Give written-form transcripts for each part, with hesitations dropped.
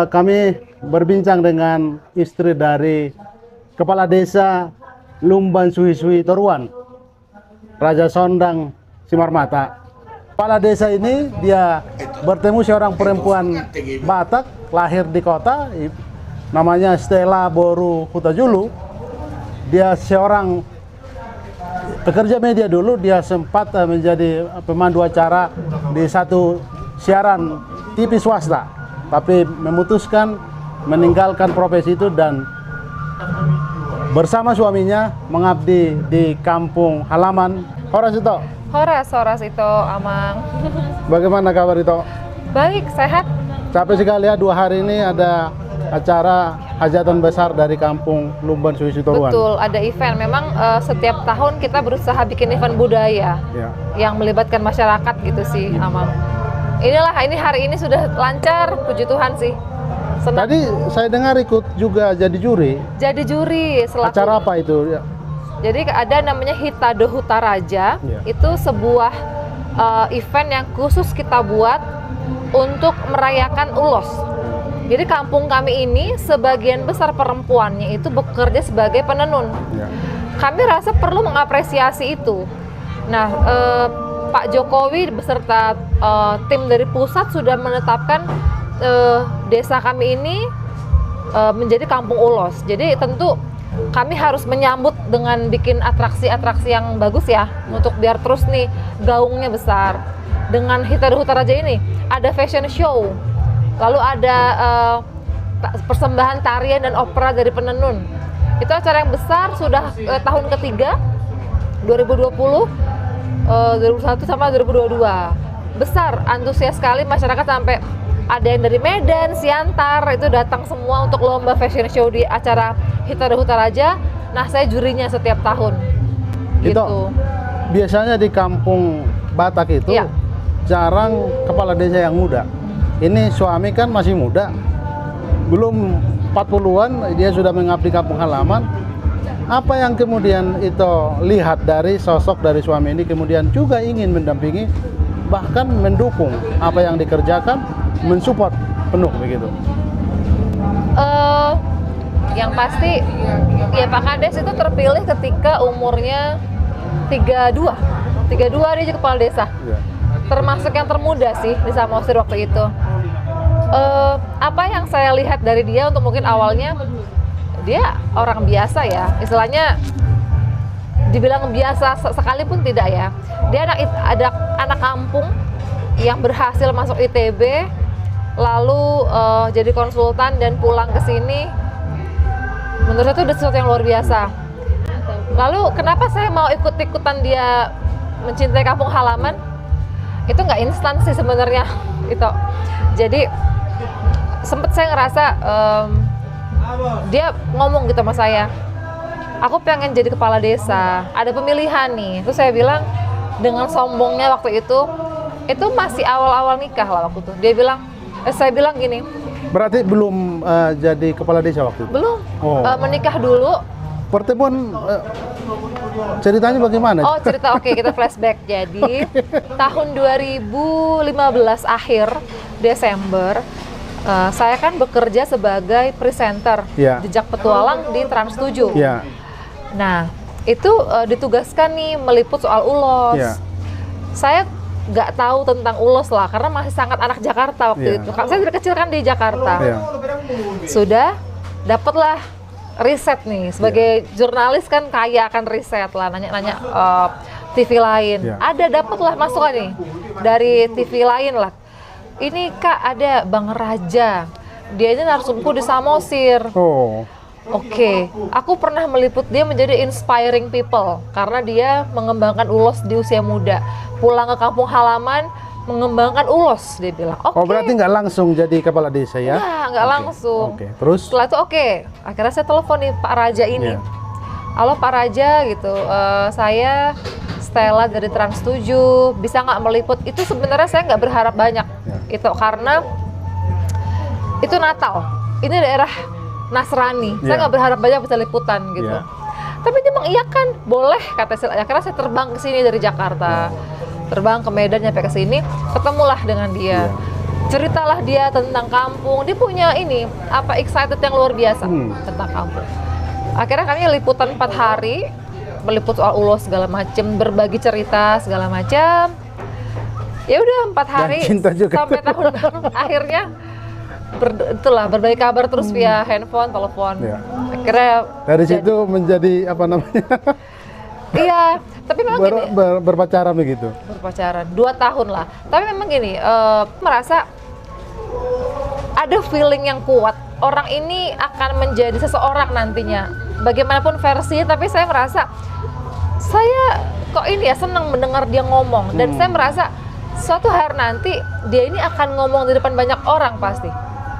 Kami berbincang dengan istri dari Kepala Desa Lumban Suhi-Suhi Toruan, Raja Sondang Simarmata. Kepala desa ini dia bertemu seorang perempuan Batak, lahir di kota, namanya Stella Boru Hutajulu. Dia seorang pekerja media dulu, dia sempat menjadi pemandu acara di satu siaran TV swasta, tapi memutuskan meninggalkan profesi itu dan bersama suaminya mengabdi di kampung halaman. Horas itu. Horas itu, Amang. Bagaimana kabar itu? Baik, sehat. Capek sekali ya, 2 hari ini ada acara hajatan besar dari kampung Lumban Suhi-Suhi Toruan. Betul, ada event. Memang setiap tahun kita berusaha bikin event budaya yang melibatkan masyarakat gitu sih, Amang. Ini hari ini sudah lancar, puji Tuhan sih. Senang. Tadi saya dengar ikut juga jadi juri. Jadi juri selaku. Acara apa itu? Jadi ada namanya Hitade Hutaraja. Itu sebuah event yang khusus kita buat untuk merayakan ulos. Jadi kampung kami ini sebagian besar perempuannya itu bekerja sebagai penenun. Kami rasa perlu mengapresiasi itu. Nah, Pak Jokowi beserta tim dari pusat sudah menetapkan desa kami ini menjadi kampung ulos. Jadi tentu kami harus menyambut dengan bikin atraksi-atraksi yang bagus ya, untuk biar terus nih gaungnya besar. Dengan Hitade Hutaraja ini ada fashion show, lalu ada persembahan tarian dan opera dari penenun. Itu acara yang besar, sudah tahun ketiga, 2020, 2021 sama 2022. Besar, antusias sekali masyarakat, sampai ada yang dari Medan, Siantar, itu datang semua untuk lomba fashion show di acara Hitade Hutaraja. Nah, saya jurinya setiap tahun. Itu gitu. Biasanya di kampung Batak itu jarang kepala desa yang muda. Ini suami kan masih muda, belum 40-an dia sudah mengabdi kampung halaman. Apa yang kemudian itu lihat dari sosok dari suami ini, kemudian juga ingin mendampingi, bahkan mendukung apa yang dikerjakan, mensupport penuh begitu? Yang pasti ya Pak Kades itu terpilih ketika umurnya 32 dia jadi kepala desa. Termasuk yang termuda sih di Samosir waktu itu. Apa yang saya lihat dari dia, untuk mungkin awalnya dia orang biasa ya, istilahnya dibilang biasa sekalipun tidak ya. Dia ada anak kampung yang berhasil masuk ITB, lalu jadi konsultan dan pulang ke sini. Menurut saya itu udah sesuatu yang luar biasa. Lalu kenapa saya mau ikut-ikutan dia mencintai kampung halaman? Itu nggak instan sih sebenarnya itu. Jadi sempet saya ngerasa dia ngomong gitu sama saya, aku pengen jadi kepala desa, ada pemilihan nih. Terus saya bilang dengan sombongnya waktu itu masih awal-awal nikah lah waktu itu. Dia bilang, saya bilang gini. Berarti belum jadi kepala desa waktu itu? Belum, menikah dulu. Pertemuan ceritanya bagaimana? Oh cerita, oke, kita flashback. Jadi tahun 2015 akhir Desember, saya kan bekerja sebagai presenter Jejak Petualang di Trans 7. Nah itu ditugaskan nih meliput soal ulos. Saya nggak tahu tentang ulos lah, karena masih sangat anak Jakarta waktu itu. Saya dari kecil kan di Jakarta. Sudah dapatlah riset nih, sebagai jurnalis kan kaya akan riset lah, nanya-nanya TV lain. Ada dapatlah masukan nih dari TV lain lah. Ini Kak, ada Bang Raja, dia ini narsumku di Samosir. Oke, aku pernah meliput dia menjadi inspiring people karena dia mengembangkan ulos di usia muda. Pulang ke kampung halaman, mengembangkan ulos, dia bilang. Oh, berarti nggak langsung jadi kepala desa ya? Nggak langsung. Terus? Setelah itu akhirnya saya telepon nih Pak Raja ini. Halo Pak Raja gitu, saya Stella dari Trans 7, bisa nggak meliput? Itu sebenarnya saya nggak berharap banyak. Itu karena itu Natal, ini daerah Nasrani, saya nggak berharap banyak bisa liputan gitu. Tapi dia mengiyakan, boleh kata saya. Akhirnya saya terbang ke sini dari Jakarta, terbang ke Medan nyampe ke sini, ketemulah dengan dia. ceritalah dia tentang kampung. Dia punya ini excited yang luar biasa tentang kampung. Akhirnya kami liputan 4 hari, meliput soal ulos segala macem, berbagi cerita segala macam. Ya udah 4 hari sampai tahun baru akhirnya berbagi kabar terus via handphone, telepon. Ya. Akhirnya dari situ menjadi apa namanya? Iya, tapi memang gini, berpacaran begitu. Berpacaran 2 tahun lah. Tapi memang gini, merasa ada feeling yang kuat. Orang ini akan menjadi seseorang nantinya. Bagaimanapun versinya, tapi saya merasa saya kok ini ya senang mendengar dia ngomong, dan saya merasa suatu hari nanti dia ini akan ngomong di depan banyak orang pasti.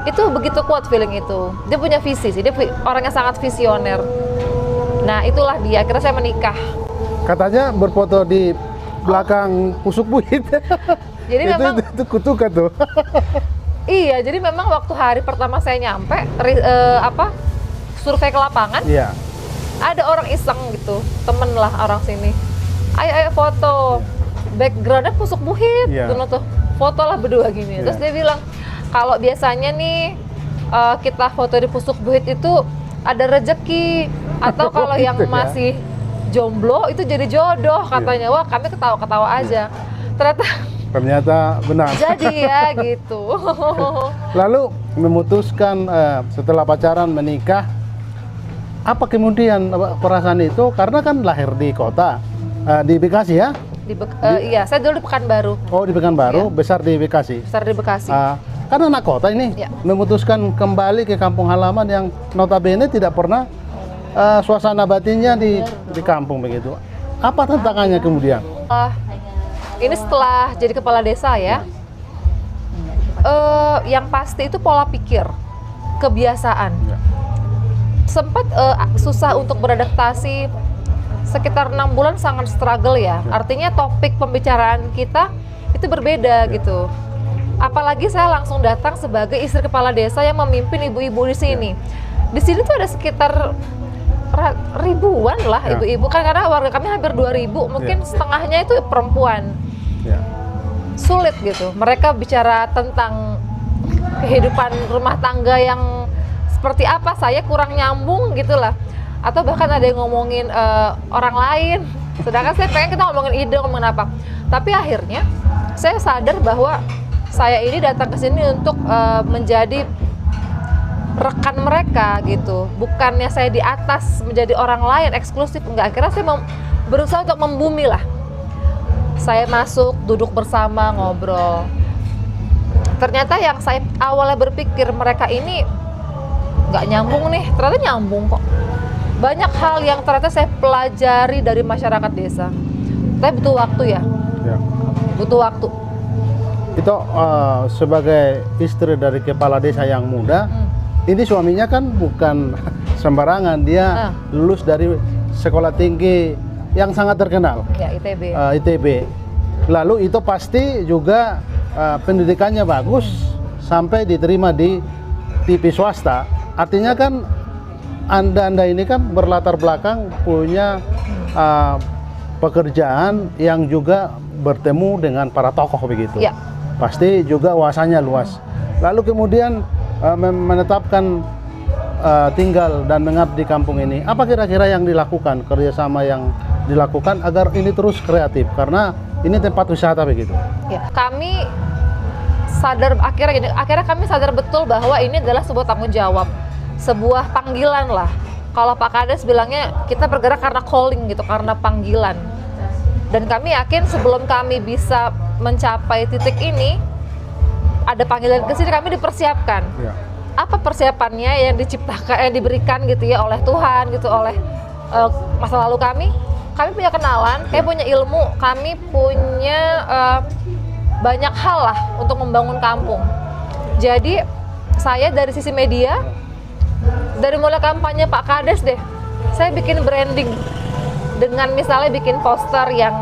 Itu begitu kuat feeling itu. Dia punya visi sih, dia orang yang sangat visioner. Nah itulah dia, akhirnya saya menikah. Katanya berfoto di belakang pusuk buit. Jadi memang itu kutukan tuh. Iya, jadi memang waktu hari pertama saya nyampe survei ke lapangan. Iya. Ada orang iseng gitu, temen lah orang sini. Ayo foto. Backgroundnya pusuk buhit, tuh foto lah berdua gini. Terus dia bilang, kalau biasanya nih kita foto di pusuk buhit itu ada rezeki, atau kalau yang masih jomblo itu jadi jodoh katanya. Wah, kami ketawa-ketawa aja. Ternyata benar. Jadi ya gitu. Lalu memutuskan setelah pacaran menikah, apa kemudian perasaan itu? Karena kan lahir di kota, di Bekasi ya? Iya, saya dulu di Pekanbaru. Oh, di Pekanbaru, besar di Bekasi. Besar di Bekasi. Karena anak kota ini memutuskan kembali ke kampung halaman yang notabene tidak pernah suasana batinnya di kampung begitu. Apa tantangannya kemudian? Ini setelah jadi kepala desa ya. Yang pasti itu pola pikir, kebiasaan. Sempat susah untuk beradaptasi. Sekitar 6 bulan sangat struggle ya. Artinya topik pembicaraan kita itu berbeda gitu. Apalagi saya langsung datang sebagai istri kepala desa yang memimpin ibu-ibu di sini. Di sini tuh ada sekitar ribuan lah ibu-ibu, kan karena warga kami hampir 2.000, mungkin setengahnya itu perempuan. Sulit gitu. Mereka bicara tentang kehidupan rumah tangga yang seperti apa, saya kurang nyambung gitulah. Atau bahkan ada yang ngomongin orang lain, sedangkan saya pengen kita ngomongin ide, ngomongin apa. Tapi akhirnya saya sadar bahwa saya ini datang ke sini untuk menjadi rekan mereka gitu. Bukannya saya di atas menjadi orang lain eksklusif, enggak. Akhirnya saya berusaha untuk membumi lah. Saya masuk, duduk bersama, ngobrol. Ternyata yang saya awalnya berpikir mereka ini nggak nyambung nih, ternyata nyambung kok. Banyak hal yang ternyata saya pelajari dari masyarakat desa. Tapi butuh waktu ya. Butuh waktu. Itu sebagai istri dari kepala desa yang muda, ini suaminya kan bukan sembarangan. Dia lulus dari sekolah tinggi yang sangat terkenal. Ya, ITB. ITB. Lalu itu pasti juga pendidikannya bagus sampai diterima di TV swasta. Artinya kan Anda ini kan berlatar belakang punya pekerjaan yang juga bertemu dengan para tokoh begitu. Ya. Pasti juga wawasannya luas. Lalu kemudian menetapkan tinggal dan mengabdi di kampung ini. Apa kira-kira yang dilakukan, kerjasama yang dilakukan agar ini terus kreatif? Karena ini tempat wisata begitu. Ya. Kami sadar akhirnya kami sadar betul bahwa ini adalah sebuah tanggung jawab. Sebuah panggilan lah. Kalau Pak Kades bilangnya kita bergerak karena calling gitu, karena panggilan. Dan kami yakin sebelum kami bisa mencapai titik ini, ada panggilan ke sini, kami dipersiapkan. Ya. Apa persiapannya yang diciptakan, yang diberikan gitu ya oleh Tuhan gitu, oleh masa lalu kami? Kami punya kenalan, kami punya ilmu, kami punya banyak hal lah untuk membangun kampung. Jadi saya dari sisi media, dari mulai kampanye Pak Kades deh, saya bikin branding dengan misalnya bikin poster yang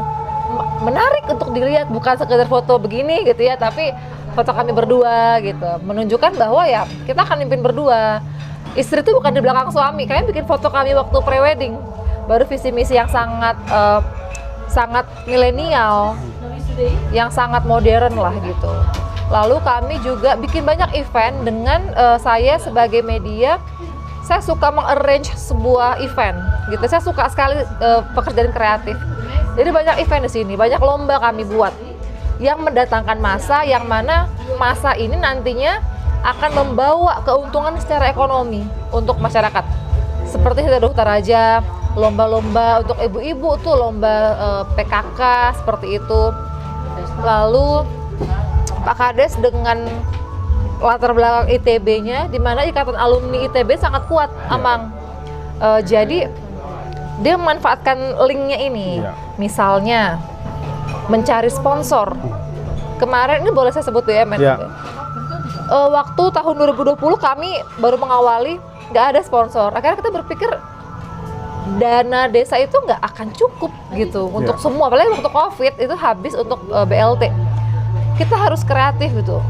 menarik untuk dilihat, bukan sekedar foto begini gitu ya, tapi foto kami berdua gitu, menunjukkan bahwa ya kita akan mimpin berdua. Istri itu bukan di belakang suami. Kalian bikin foto kami waktu prewedding, baru visi misi yang sangat sangat milenial, yang sangat modern lah gitu. Lalu kami juga bikin banyak event dengan saya sebagai media. Saya suka mengarrange sebuah event gitu. Saya suka sekali pekerjaan kreatif. Jadi banyak event di sini, banyak lomba kami buat yang mendatangkan massa, yang mana massa ini nantinya akan membawa keuntungan secara ekonomi untuk masyarakat. Seperti Dokter Raja, lomba-lomba untuk ibu-ibu tuh, lomba PKK seperti itu. Lalu Pak Kades dengan latar belakang ITB-nya, di mana ikatan alumni ITB sangat kuat, Amang. Jadi dia memanfaatkan linknya ini, misalnya mencari sponsor. Kemarin ini boleh saya sebut BUMN. Waktu tahun 2020 kami baru mengawali, nggak ada sponsor. Akhirnya kita berpikir dana desa itu nggak akan cukup gitu untuk semua, apalagi waktu COVID itu habis untuk BLT. Kita harus kreatif gitu.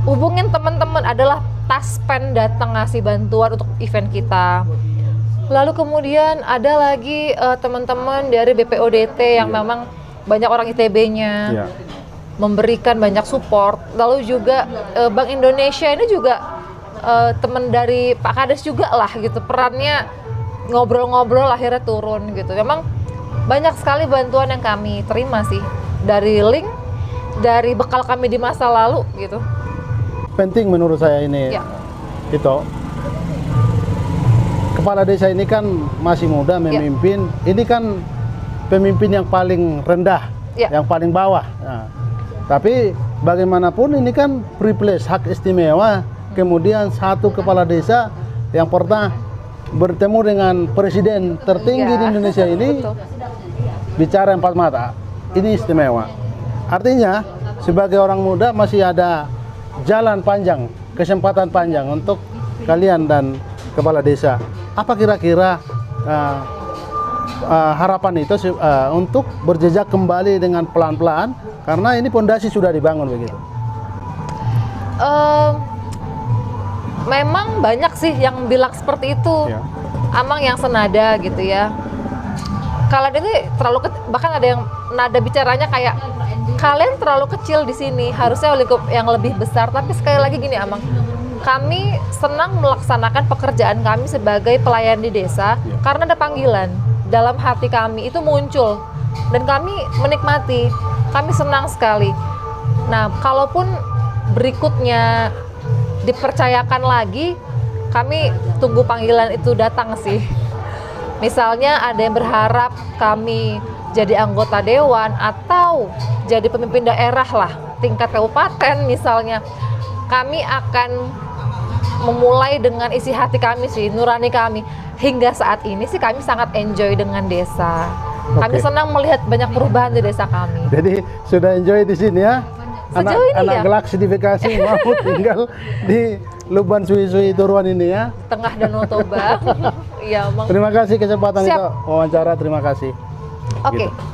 Hubungin teman-teman, adalah Taspen datang ngasih bantuan untuk event kita. Lalu kemudian ada lagi teman-teman dari BPODT yang memang banyak orang ITB-nya memberikan banyak support. Lalu juga Bank Indonesia ini juga teman dari Pak Kades juga lah gitu, perannya ngobrol-ngobrol akhirnya turun gitu. Memang banyak sekali bantuan yang kami terima sih, dari link, dari bekal kami di masa lalu gitu. Penting menurut saya ini, itu kepala desa ini kan masih muda memimpin. Ini kan pemimpin yang paling rendah, yang paling bawah. Nah, tapi bagaimanapun ini kan privilege, hak istimewa. Kemudian satu kepala desa yang pernah bertemu dengan presiden tertinggi di Indonesia ini bicara empat mata, ini istimewa. Artinya sebagai orang muda masih ada jalan panjang, kesempatan panjang untuk kalian dan kepala desa. Apa kira-kira harapan itu untuk berjejak kembali dengan pelan-pelan, karena ini pondasi sudah dibangun begitu? Memang banyak sih yang bilang seperti itu, Amang, yang senada gitu ya. Kalian ini terlalu bahkan ada yang nada bicaranya kayak kalian terlalu kecil di sini, harusnya lingkup yang lebih besar. Tapi sekali lagi gini, Amang, kami senang melaksanakan pekerjaan kami sebagai pelayan di desa karena ada panggilan dalam hati kami itu muncul dan kami menikmati, kami senang sekali. Nah, kalaupun berikutnya dipercayakan lagi, kami tunggu panggilan itu datang sih. Misalnya ada yang berharap kami jadi anggota dewan atau jadi pemimpin daerah lah, tingkat kabupaten misalnya. Kami akan memulai dengan isi hati kami sih, nurani kami. Hingga saat ini sih kami sangat enjoy dengan desa. Kami senang melihat banyak perubahan di desa kami. Jadi sudah enjoy di sini ya? Anak Galaksi di Bekasi mau tinggal di Luban Suwi-Suwi Turuan ini ya? Tengah Danau Toba. Iya, Terima kasih kesempatan itu wawancara, terima kasih. Oke. Gitu.